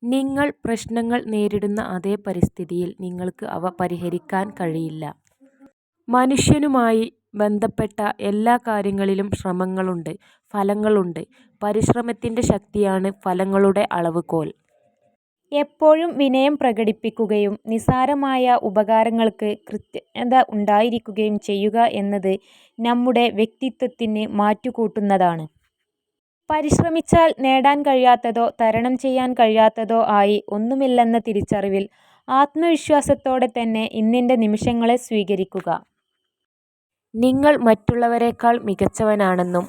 നിങ്ങൾ പ്രശ്നങ്ങൾ നേരിടുന്ന അതേ പരിസ്ഥിതിയിൽ നിങ്ങൾക്ക് അവ പരിഹരിക്കാൻ കഴിയില്ല. മനുഷ്യനുമായി ബന്ധപ്പെട്ട എല്ലാ കാര്യങ്ങളിലും ശ്രമങ്ങളുണ്ട്, ഫലങ്ങളുണ്ട്. പരിശ്രമത്തിൻ്റെ ശക്തിയാണ് ഫലങ്ങളുടെ അളവുകോൽ. എപ്പോഴും വിനയം പ്രകടിപ്പിക്കുകയും നിസ്സാരമായ ഉപകാരങ്ങൾക്ക് കൃതജ്ഞത ഉണ്ടായിരിക്കുകയും ചെയ്യുക എന്നത് നമ്മുടെ വ്യക്തിത്വത്തിന് മാറ്റുകൂട്ടുന്നതാണ്. പരിശ്രമിച്ചാൽ നേടാൻ കഴിയാത്തതോ തരണം ചെയ്യാൻ കഴിയാത്തതോ ആയി ഒന്നുമില്ലെന്ന തിരിച്ചറിവിൽ ആത്മവിശ്വാസത്തോടെ തന്നെ ഇന്നിൻ്റെ നിമിഷങ്ങളെ സ്വീകരിക്കുക. നിങ്ങൾ മറ്റുള്ളവരെക്കാൾ മികച്ചവനാണെന്നും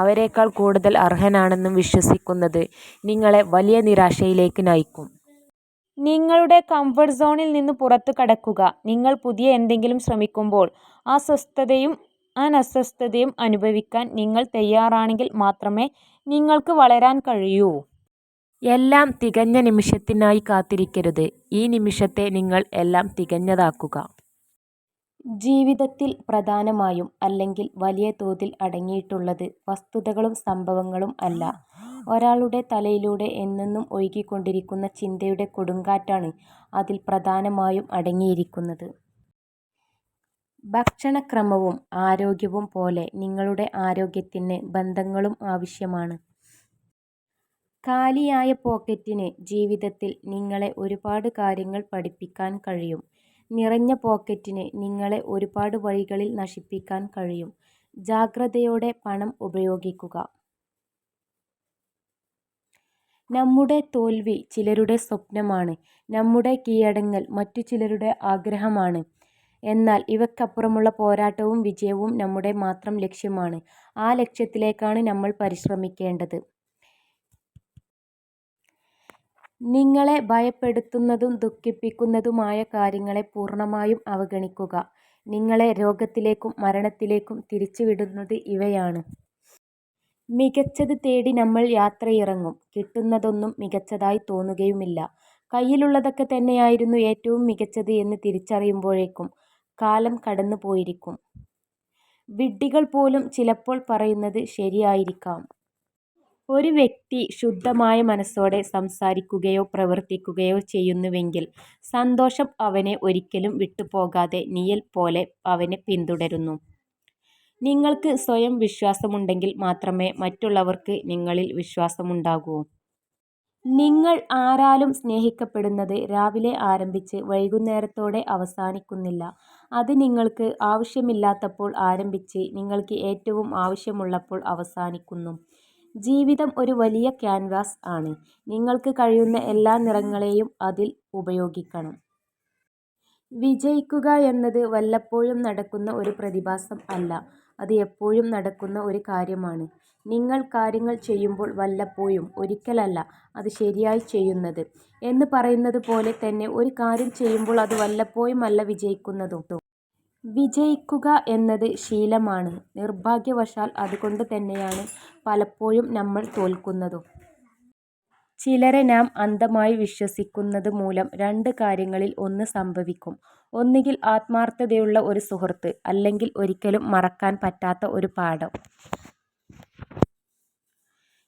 അവരെക്കാൾ കൂടുതൽ അർഹനാണെന്നും വിശ്വസിക്കുന്നത് നിങ്ങളെ വലിയ നിരാശയിലേക്ക് നയിക്കും. നിങ്ങളുടെ കംഫർട്ട് സോണിൽ നിന്ന് പുറത്തു കടക്കുക. നിങ്ങൾ പുതിയ എന്തെങ്കിലും ശ്രമിക്കുമ്പോൾ അസ്വസ്ഥതയും അനുഭവിക്കാൻ നിങ്ങൾ തയ്യാറാണെങ്കിൽ മാത്രമേ നിങ്ങൾക്ക് വളരാൻ കഴിയൂ. എല്ലാം തികഞ്ഞ നിമിഷത്തിനായി കാത്തിരിക്കരുത്. ഈ നിമിഷത്തെ നിങ്ങൾ എല്ലാം തികഞ്ഞതാക്കുക. ജീവിതത്തിൽ പ്രധാനമായും അല്ലെങ്കിൽ വലിയ തോതിൽ അടങ്ങിയിട്ടുള്ളത് വസ്തുതകളും സംഭവങ്ങളും അല്ല, ഒരാളുടെ തലയിലൂടെ എന്നെന്നും ഒഴുകിക്കൊണ്ടിരിക്കുന്ന ചിന്തയുടെ കൊടുങ്കാറ്റാണ് അതിൽ പ്രധാനമായും അടങ്ങിയിരിക്കുന്നത്. ഭക്ഷണക്രമവും ആരോഗ്യവും പോലെ നിങ്ങളുടെ ആരോഗ്യത്തിന് ബന്ധങ്ങളും ആവശ്യമാണ്. കാലിയായ പോക്കറ്റിന് ജീവിതത്തിൽ നിങ്ങളെ ഒരുപാട് കാര്യങ്ങൾ പഠിപ്പിക്കാൻ കഴിയും. നിറഞ്ഞ പോക്കറ്റിന് നിങ്ങളെ ഒരുപാട് വഴികളിൽ നശിപ്പിക്കാൻ കഴിയും. ജാഗ്രതയോടെ പണം ഉപയോഗിക്കുക. നമ്മുടെ തോൽവി ചിലരുടെ സ്വപ്നമാണ്, നമ്മുടെ കീഴടങ്ങൽ മറ്റു ചിലരുടെ ആഗ്രഹമാണ്. എന്നാൽ ഇവയ്ക്കപ്പുറമുള്ള പോരാട്ടവും വിജയവും നമ്മുടെ മാത്രം ലക്ഷ്യമാണ്. ആ ലക്ഷ്യത്തിലേക്കാണ് നമ്മൾ പരിശ്രമിക്കേണ്ടത്. നിങ്ങളെ ഭയപ്പെടുത്തുന്നതും ദുഃഖിപ്പിക്കുന്നതുമായ കാര്യങ്ങളെ പൂർണ്ണമായും അവഗണിക്കുക. നിങ്ങളെ രോഗത്തിലേക്കും മരണത്തിലേക്കും തിരിച്ചുവിടുന്നത് ഇവയാണ്. മികച്ചത് തേടി നമ്മൾ യാത്രയിറങ്ങും. കിട്ടുന്നതൊന്നും മികച്ചതായി തോന്നുകയുമില്ല. കയ്യിലുള്ളതൊക്കെ തന്നെയായിരുന്നു ഏറ്റവും മികച്ചത് എന്ന് തിരിച്ചറിയുമ്പോഴേക്കും കാലം കടന്നു പോയിരിക്കും. വിഡ്ഢികൾ പോലും ചിലപ്പോൾ പറയുന്നത് ശരിയായിരിക്കാം. ഒരു വ്യക്തി ശുദ്ധമായ മനസ്സോടെ സംസാരിക്കുകയോ പ്രവർത്തിക്കുകയോ ചെയ്യുന്നുവെങ്കിൽ സന്തോഷം അവനെ ഒരിക്കലും വിട്ടുപോകാതെ നിഴൽ പോലെ അവനെ പിന്തുടരുന്നു. നിങ്ങൾക്ക് സ്വയം വിശ്വാസമുണ്ടെങ്കിൽ മാത്രമേ മറ്റുള്ളവർക്ക് നിങ്ങളിൽ വിശ്വാസമുണ്ടാകൂ. നിങ്ങൾ ആരാലും സ്നേഹിക്കപ്പെടുന്നത് രാവിലെ ആരംഭിച്ച് വൈകുന്നേരത്തോടെ അവസാനിക്കുന്നില്ല. അത് നിങ്ങൾക്ക് ആവശ്യമില്ലാത്തപ്പോൾ ആരംഭിച്ച് നിങ്ങൾക്ക് ഏറ്റവും ആവശ്യമുള്ളപ്പോൾ അവസാനിക്കുന്നു. ജീവിതം ഒരു വലിയ ക്യാൻവാസ് ആണ്. നിങ്ങൾക്ക് കഴിയുന്ന എല്ലാ നിറങ്ങളെയും അതിൽ ഉപയോഗിക്കണം. വിജയിക്കുക എന്നത് വല്ലപ്പോഴും നടക്കുന്ന ഒരു പ്രതിഭാസം അല്ല, അത് എപ്പോഴും നടക്കുന്ന ഒരു കാര്യമാണ്. നിങ്ങൾ കാര്യങ്ങൾ ചെയ്യുമ്പോൾ വല്ലപ്പോഴും, ഒരിക്കലല്ല അത് ശരിയായി ചെയ്യുന്നത് എന്ന് പറയുന്നത് പോലെ തന്നെ ഒരു കാര്യം ചെയ്യുമ്പോൾ അത് വല്ലപ്പോഴും അല്ല വിജയിക്കുന്നതും. വിജയിക്കുക എന്നത് ശീലമാണ്. നിർഭാഗ്യവശാൽ അതുകൊണ്ട് തന്നെയാണ് പലപ്പോഴും നമ്മൾ തോൽക്കുന്നതും. ചിലരെ നാം അന്ധമായി വിശ്വസിക്കുന്നത് മൂലം രണ്ട് കാര്യങ്ങളിൽ ഒന്ന് സംഭവിക്കും. ഒന്നുകിൽ ആത്മാർത്ഥതയുള്ള ഒരു സുഹൃത്ത്, അല്ലെങ്കിൽ ഒരിക്കലും മറക്കാൻ പറ്റാത്ത ഒരു പാഠം.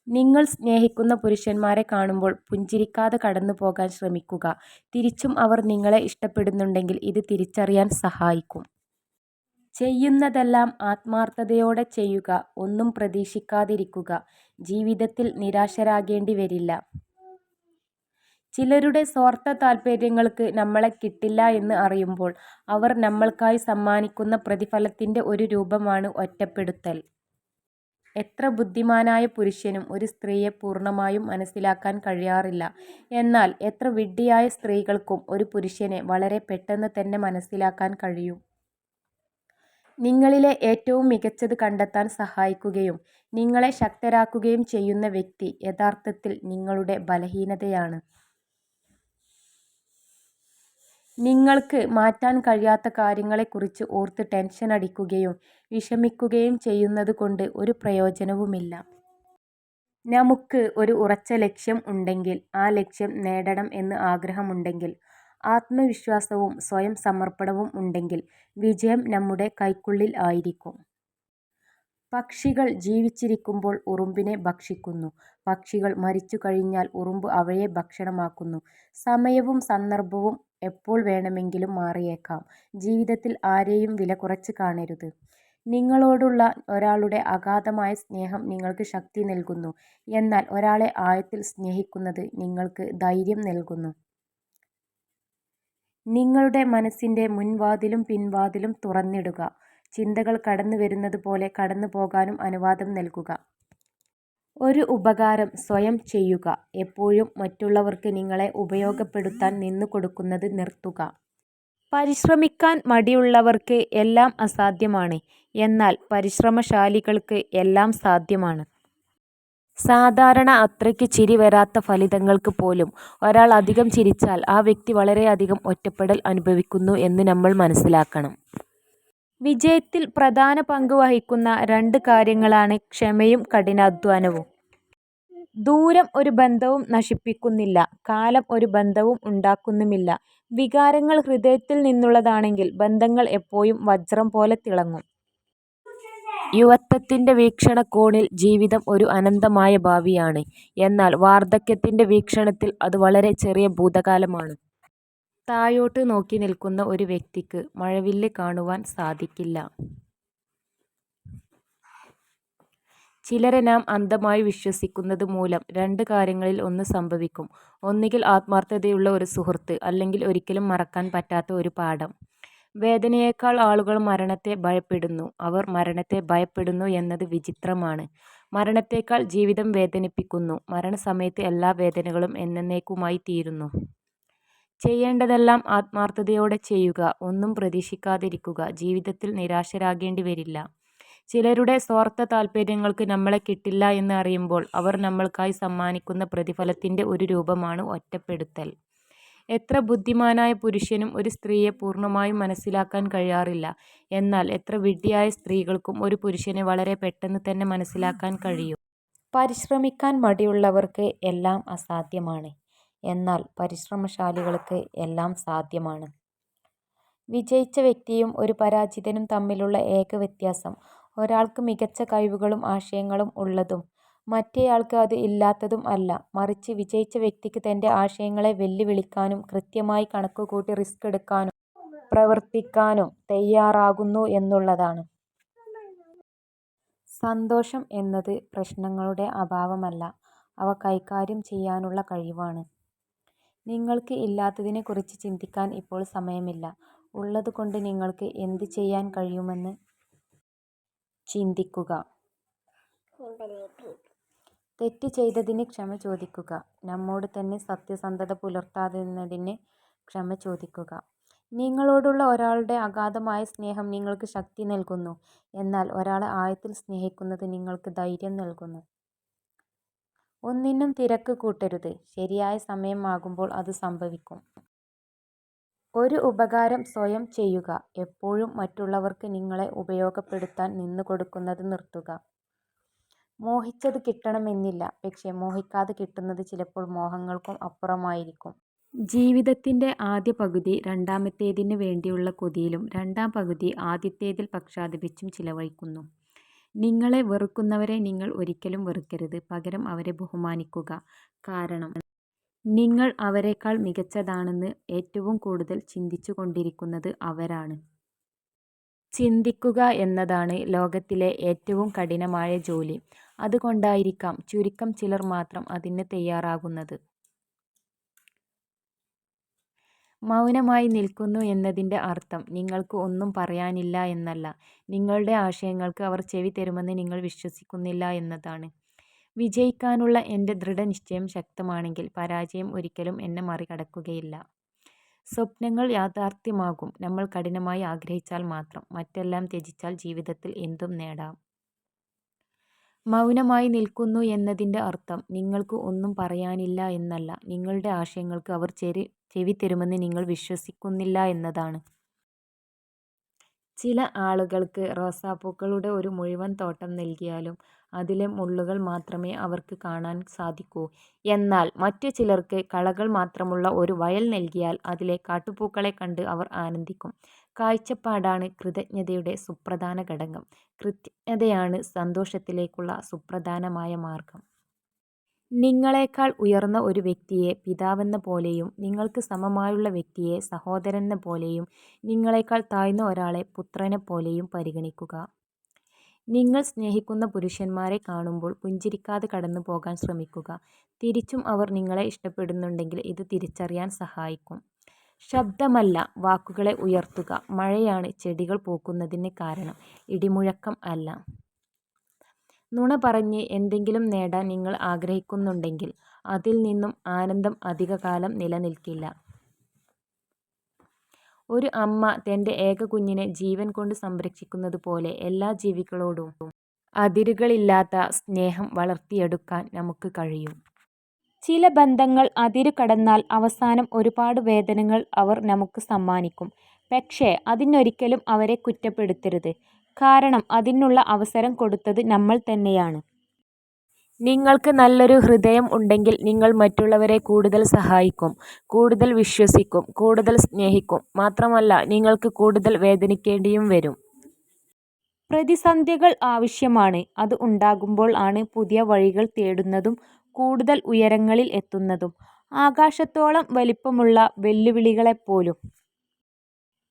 നിങ്ങൾ സ്നേഹിക്കുന്ന പുരുഷന്മാരെ കാണുമ്പോൾ പുഞ്ചിരിക്കാതെ കടന്നു പോകാൻ ശ്രമിക്കുക. തിരിച്ചും അവർ നിങ്ങളെ ഇഷ്ടപ്പെടുന്നുണ്ടെങ്കിൽ ഇത് തിരിച്ചറിയാൻ സഹായിക്കും. ചെയ്യുന്നതെല്ലാം ആത്മാർത്ഥതയോടെ ചെയ്യുക. ഒന്നും പ്രതീക്ഷിക്കാതിരിക്കുക. ജീവിതത്തിൽ നിരാശരാകേണ്ടി വരില്ല. ചിലരുടെ സ്വാർത്ഥ താൽപര്യങ്ങൾക്ക് നമ്മളെ കിട്ടില്ല എന്ന് അറിയുമ്പോൾ അവർ നമ്മൾക്കായി സമ്മാനിക്കുന്ന പ്രതിഫലത്തിൻ്റെ ഒരു രൂപമാണ് ഒറ്റപ്പെടുത്തൽ. എത്ര ബുദ്ധിമാനായ പുരുഷനും ഒരു സ്ത്രീയെ പൂർണ്ണമായും മനസ്സിലാക്കാൻ കഴിയാറില്ല. എന്നാൽ എത്ര വിഡ്ഢിയായ സ്ത്രീകൾക്കും ഒരു പുരുഷനെ വളരെ പെട്ടെന്ന് തന്നെ മനസ്സിലാക്കാൻ കഴിയും. നിങ്ങളിലെ ഏറ്റവും മികച്ചത് കണ്ടെത്താൻ സഹായിക്കുകയും നിങ്ങളെ ശക്തരാക്കുകയും ചെയ്യുന്ന വ്യക്തി യഥാർത്ഥത്തിൽ നിങ്ങളുടെ ബലഹീനതയാണ്. നിങ്ങൾക്ക് മാറ്റാൻ കഴിയാത്ത കാര്യങ്ങളെക്കുറിച്ച് ഓർത്ത് ടെൻഷൻ അടിക്കുകയും വിഷമിക്കുകയും ചെയ്യുന്നത് കൊണ്ട് ഒരു പ്രയോജനവുമില്ല. നമുക്ക് ഒരു ഉറച്ച ലക്ഷ്യം ഉണ്ടെങ്കിൽ, ആ ലക്ഷ്യം നേടണം എന്ന് ആഗ്രഹമുണ്ടെങ്കിൽ, ആത്മവിശ്വാസവും സ്വയം സമർപ്പണവും ഉണ്ടെങ്കിൽ വിജയം നമ്മുടെ കൈക്കുള്ളിൽ ആയിരിക്കും. പക്ഷികൾ ജീവിച്ചിരിക്കുമ്പോൾ ഉറുമ്പിനെ ഭക്ഷിക്കുന്നു. പക്ഷികൾ മരിച്ചു കഴിഞ്ഞാൽ ഉറുമ്പ് അവയെ ഭക്ഷണമാക്കുന്നു. സമയവും സന്ദർഭവും എപ്പോൾ വേണമെങ്കിലും മാറിയേക്കാം. ജീവിതത്തിൽ ആരെയും വിലകുറച്ച് കാണരുത്. നിങ്ങളോടുള്ള ഒരാളുടെ അഗാധമായ സ്നേഹം നിങ്ങൾക്ക് ശക്തി നൽകുന്നു. എന്നാൽ ഒരാളെ ആഴത്തിൽ സ്നേഹിക്കുന്നത് നിങ്ങൾക്ക് ധൈര്യം നൽകുന്നു. നിങ്ങളുടെ മനസ്സിൻ്റെ മുൻവാതിലും പിൻവാതിലും തുറന്നിടുക. ചിന്തകൾ കടന്നു വരുന്നത് പോലെ കടന്നു പോകാനും അനുവാദം നൽകുക. ഒരു ഉപകാരം സ്വയം ചെയ്യുക. എപ്പോഴും മറ്റുള്ളവർക്ക് നിങ്ങളെ ഉപയോഗപ്പെടുത്താൻ നിന്നുകൊടുക്കുന്നത് നിർത്തുക. പരിശ്രമിക്കാൻ മടിയുള്ളവർക്ക് എല്ലാം അസാധ്യമാണ്. എന്നാൽ പരിശ്രമശാലികൾക്ക് എല്ലാം സാധ്യമാണ്. സാധാരണ അത്രയ്ക്ക് ചിരി വരാത്ത ഫലിതങ്ങൾക്ക് പോലും ഒരാൾ അധികം ചിരിച്ചാൽ ആ വ്യക്തി വളരെയധികം ഒറ്റപ്പെടൽ അനുഭവിക്കുന്നു എന്ന് നമ്മൾ മനസ്സിലാക്കണം. വിജയത്തിൽ പ്രധാന പങ്ക് വഹിക്കുന്ന 2 കാര്യങ്ങളാണ് ക്ഷമയും കഠിനാധ്വാനവും. ദൂരം ഒരു ബന്ധവും നശിപ്പിക്കുന്നില്ല. കാലം ഒരു ബന്ധവും ഉണ്ടാക്കുന്നുമില്ല. വികാരങ്ങൾ ഹൃദയത്തിൽ നിന്നുള്ളതാണെങ്കിൽ ബന്ധങ്ങൾ എപ്പോഴും വജ്രം പോലെ തിളങ്ങും. യുവത്വത്തിൻ്റെ വീക്ഷണകോണിൽ ജീവിതം ഒരു അനന്തമായ ഭാവിയാണ്. എന്നാൽ വാർദ്ധക്യത്തിൻ്റെ വീക്ഷണത്തിൽ അത് വളരെ ചെറിയ ഭൂതകാലമാണ്. താഴോട്ട് നോക്കി നിൽക്കുന്ന ഒരു വ്യക്തിക്ക് മഴവില്ല് കാണുവാൻ സാധിക്കില്ല. ചിലരെ നാം അന്ധമായി വിശ്വസിക്കുന്നത് മൂലം 2 കാര്യങ്ങളിൽ ഒന്ന് സംഭവിക്കും. ഒന്നുകിൽ ആത്മാർത്ഥതയുള്ള ഒരു സുഹൃത്ത്, അല്ലെങ്കിൽ ഒരിക്കലും മറക്കാൻ പറ്റാത്ത ഒരു പാഠം. വേദനയേക്കാൾ ആളുകൾ മരണത്തെ ഭയപ്പെടുന്നു. അവർ മരണത്തെ ഭയപ്പെടുന്നു എന്നത് വിചിത്രമാണ്. മരണത്തേക്കാൾ ജീവിതം വേദനിപ്പിക്കുന്നു. മരണസമയത്ത് എല്ലാ വേദനകളും എന്നേക്കുമായി തീരുന്നു. ചെയ്യേണ്ടതെല്ലാം ആത്മാർത്ഥതയോടെ ചെയ്യുക. ഒന്നും പ്രതീക്ഷിക്കാതിരിക്കുക. ജീവിതത്തിൽ നിരാശരാകേണ്ടി വരില്ല. ചിലരുടെ സ്വാർത്ഥ താൽപര്യങ്ങൾക്ക് നമ്മളെ കിട്ടില്ല എന്ന് അറിയുമ്പോൾ അവർ നമ്മൾക്കായി സമ്മാനിക്കുന്ന പ്രതിഫലത്തിൻ്റെ ഒരു രൂപമാണ് ഒറ്റപ്പെടുത്തൽ. എത്ര ബുദ്ധിമാനായ പുരുഷനും ഒരു സ്ത്രീയെ പൂർണ്ണമായും മനസ്സിലാക്കാൻ കഴിയാറില്ല. എന്നാൽ എത്ര വിഡ്ഢിയായ സ്ത്രീകൾക്കും ഒരു പുരുഷനെ വളരെ പെട്ടെന്ന് തന്നെ മനസ്സിലാക്കാൻ കഴിയും. പരിശ്രമിക്കാൻ മടിയുള്ളവർക്ക് എല്ലാം അസാധ്യമാണ്. എന്നാൽ പരിശ്രമശാലികൾക്ക് എല്ലാം സാധ്യമാണ്. വിജയിച്ച വ്യക്തിയും ഒരു പരാജിതനും തമ്മിലുള്ള ഏക വ്യത്യാസം ഒരാൾക്ക് മികച്ച കഴിവുകളും ആശയങ്ങളും ഉള്ളതും മറ്റേയാൾക്ക് അത് ഇല്ലാത്തതും അല്ല. മറിച്ച് വിജയിച്ച വ്യക്തിക്ക് തൻ്റെ ആശയങ്ങളെ വെല്ലുവിളിക്കാനും കൃത്യമായി കണക്കുകൂട്ടി റിസ്ക് എടുക്കാനും പ്രവർത്തിക്കാനും തയ്യാറാകുന്നു എന്നുള്ളതാണ്. സന്തോഷം എന്നത് പ്രശ്നങ്ങളുടെ അഭാവമല്ല, അവ കൈകാര്യം ചെയ്യാനുള്ള കഴിവാണ്. നിങ്ങൾക്ക് ഇല്ലാത്തതിനെക്കുറിച്ച് ചിന്തിക്കാൻ ഇപ്പോൾ സമയമില്ല. ഉള്ളതുകൊണ്ട് നിങ്ങൾക്ക് എന്ത് ചെയ്യാൻ കഴിയുമെന്ന് ചിന്തിക്കുക. തെറ്റ് ചെയ്തതിന് ക്ഷമ ചോദിക്കുക. നമ്മോട് തന്നെ സത്യസന്ധത പുലർത്താതിരുന്നതിന് ക്ഷമ ചോദിക്കുക. നിങ്ങളോടുള്ള ഒരാളുടെ അഗാധമായ സ്നേഹം നിങ്ങൾക്ക് ശക്തി നൽകുന്നു. എന്നാൽ ഒരാളെ ആഴത്തിൽ സ്നേഹിക്കുന്നത് നിങ്ങൾക്ക് ധൈര്യം നൽകുന്നു. ഒന്നിനും തിരക്ക് കൂട്ടരുത്. ശരിയായ സമയം ആകുമ്പോൾ അത് സംഭവിക്കും. ഒരു ഉപകാരം സ്വയം ചെയ്യുക. എപ്പോഴും മറ്റുള്ളവർക്ക് നിങ്ങളെ ഉപയോഗപ്പെടുത്താൻ നിന്നുകൊടുക്കുന്നത് നിർത്തുക. മോഹിച്ചത് കിട്ടണമെന്നില്ല. പക്ഷേ മോഹിക്കാതെ കിട്ടുന്നത് ചിലപ്പോൾ മോഹങ്ങൾക്കും അപ്പുറമായിരിക്കും. ജീവിതത്തിൻ്റെ ആദ്യ പകുതി രണ്ടാമത്തേതിന് വേണ്ടിയുള്ള കൊതിയിലും രണ്ടാം പകുതി ആദ്യത്തേതിൽ പക്ഷാതപിച്ചും ചിലവഴിക്കുന്നു. നിങ്ങളെ വെറുക്കുന്നവരെ നിങ്ങൾ ഒരിക്കലും വെറുക്കരുത്. പകരം അവരെ ബഹുമാനിക്കുക. കാരണം നിങ്ങൾ അവരെക്കാൾ മികച്ചതാണെന്ന് ഏറ്റവും കൂടുതൽ ചിന്തിച്ചു കൊണ്ടിരിക്കുന്നത് അവരാണ്. ചിന്തിക്കുക എന്നതാണ് ലോകത്തിലെ ഏറ്റവും കഠിനമായ ജോലി. അതുകൊണ്ടായിരിക്കാം ചുരുക്കം ചിലർ മാത്രം അതിന് തയ്യാറാകുന്നത്. മൗനമായി നിൽക്കുന്നു എന്നതിൻ്റെ അർത്ഥം നിങ്ങൾക്ക് ഒന്നും പറയാനില്ല എന്നല്ല. നിങ്ങളുടെ ആശയങ്ങൾക്ക് അവർ ചെവി തരുമെന്ന് നിങ്ങൾ വിശ്വസിക്കുന്നില്ല എന്നതാണ്. വിജയിക്കാനുള്ള എൻ്റെ ദൃഢനിശ്ചയം ശക്തമാണെങ്കിൽ പരാജയം ഒരിക്കലും എന്നെ മറികടക്കുകയില്ല. സ്വപ്നങ്ങൾ യാഥാർത്ഥ്യമാകും നമ്മൾ കഠിനമായി ആഗ്രഹിച്ചാൽ മാത്രം. മറ്റെല്ലാം ത്യജിച്ചാൽ ജീവിതത്തിൽ എന്തും നേടാം. മൗനമായി നിൽക്കുന്നു എന്നതിൻ്റെ അർത്ഥം നിങ്ങൾക്ക് ഒന്നും പറയാനില്ല എന്നല്ല. നിങ്ങളുടെ ആശയങ്ങൾക്ക് അവർ ചെവി തരുമെന്ന് നിങ്ങൾ വിശ്വസിക്കുന്നില്ല എന്നതാണ്. ചില ആളുകൾക്ക് റോസാപ്പൂക്കളുടെ ഒരു മുഴുവൻ തോട്ടം നൽകിയാലും അതിലെ മുള്ളുകൾ മാത്രമേ അവർക്ക് കാണാൻ സാധിക്കൂ. എന്നാൽ മറ്റു ചിലർക്ക് കളകൾ മാത്രമുള്ള ഒരു വയൽ നൽകിയാൽ അതിലെ കാട്ടുപൂക്കളെ കണ്ട് അവർ ആനന്ദിക്കും. കാഴ്ചപ്പാടാണ് കൃതജ്ഞതയുടെ സുപ്രധാന ഘടകം. കൃതജ്ഞതയാണ് സന്തോഷത്തിലേക്കുള്ള സുപ്രധാനമായ മാർഗം. നിങ്ങളെക്കാൾ ഉയർന്ന ഒരു വ്യക്തിയെ പിതാവെന്ന പോലെയും നിങ്ങൾക്ക് സമമായുള്ള വ്യക്തിയെ സഹോദരനെന്ന പോലെയും നിങ്ങളെക്കാൾ താഴ്ന്ന ഒരാളെ പുത്രനെപ്പോലെയും പരിഗണിക്കുക. നിങ്ങൾ സ്നേഹിക്കുന്ന പുരുഷന്മാരെ കാണുമ്പോൾ പുഞ്ചിരിക്കാതെ കടന്നുപോകാൻ ശ്രമിക്കുക. തിരിച്ചും അവർ നിങ്ങളെ ഇഷ്ടപ്പെടുന്നുണ്ടെങ്കിൽ ഇത് തിരിച്ചറിയാൻ സഹായിക്കും. ശബ്ദമല്ല, വാക്കുകളെ ഉയർത്തുക. മഴയാണ് ചെടികൾ പൂക്കുന്നതിന് കാരണം, ഇടിമുഴക്കം അല്ല. നുണ പറഞ്ഞ് എന്തെങ്കിലും നേടാൻ നിങ്ങൾ ആഗ്രഹിക്കുന്നുണ്ടെങ്കിൽ അതിൽ നിന്നും ആനന്ദം അധികകാലം നിലനിൽക്കില്ല. ഒരു അമ്മ തൻ്റെ ഏക കുഞ്ഞിനെ ജീവൻ കൊണ്ട് സംരക്ഷിക്കുന്നത് പോലെ എല്ലാ ജീവികളോടും അതിരുകളില്ലാത്ത സ്നേഹം വളർത്തിയെടുക്കാൻ നമുക്ക് കഴിയും. ചില ബന്ധങ്ങൾ അതിരു കടന്നാൽ അവസാനം ഒരുപാട് വേദനകൾ അവർ നമുക്ക് സമ്മാനിക്കും. പക്ഷേ അതിനൊരിക്കലും അവരെ കുറ്റപ്പെടുത്തരുത്. കാരണം അതിനുള്ള അവസരം കൊടുത്തത് നമ്മൾ തന്നെയാണ്. നിങ്ങൾക്ക് നല്ലൊരു ഹൃദയം ഉണ്ടെങ്കിൽ നിങ്ങൾ മറ്റുള്ളവരെ കൂടുതൽ സഹായിക്കും, കൂടുതൽ വിശ്വസിക്കും, കൂടുതൽ സ്നേഹിക്കും. മാത്രമല്ല, നിങ്ങൾക്ക് കൂടുതൽ വേദനിക്കേണ്ടിയും വരും. പ്രതിസന്ധികൾ ആവശ്യമാണ്. അത് ഉണ്ടാകുമ്പോൾ ആണ് പുതിയ വഴികൾ തേടുന്നതും കൂടുതൽ ഉയരങ്ങളിൽ എത്തുന്നതും. ആകാശത്തോളം വലിപ്പമുള്ള വെല്ലുവിളികളെപ്പോലും.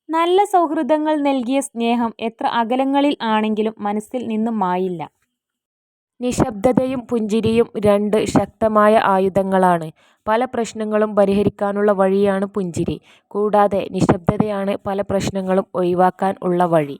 നല്ല സൗഹൃദങ്ങൾ നൽകിയ സ്നേഹം എത്ര അകലങ്ങളിൽ ആണെങ്കിലും മനസ്സിൽ നിന്ന് മായില്ല. നിശബ്ദതയും പുഞ്ചിരിയും രണ്ട് ശക്തമായ ആയുധങ്ങളാണ്. പല പ്രശ്നങ്ങളും പരിഹരിക്കാനുള്ള വഴിയാണ് പുഞ്ചിരി. കൂടാതെ നിശബ്ദതയാണ് പല പ്രശ്നങ്ങളും ഒഴിവാക്കാൻ ഉള്ള വഴി.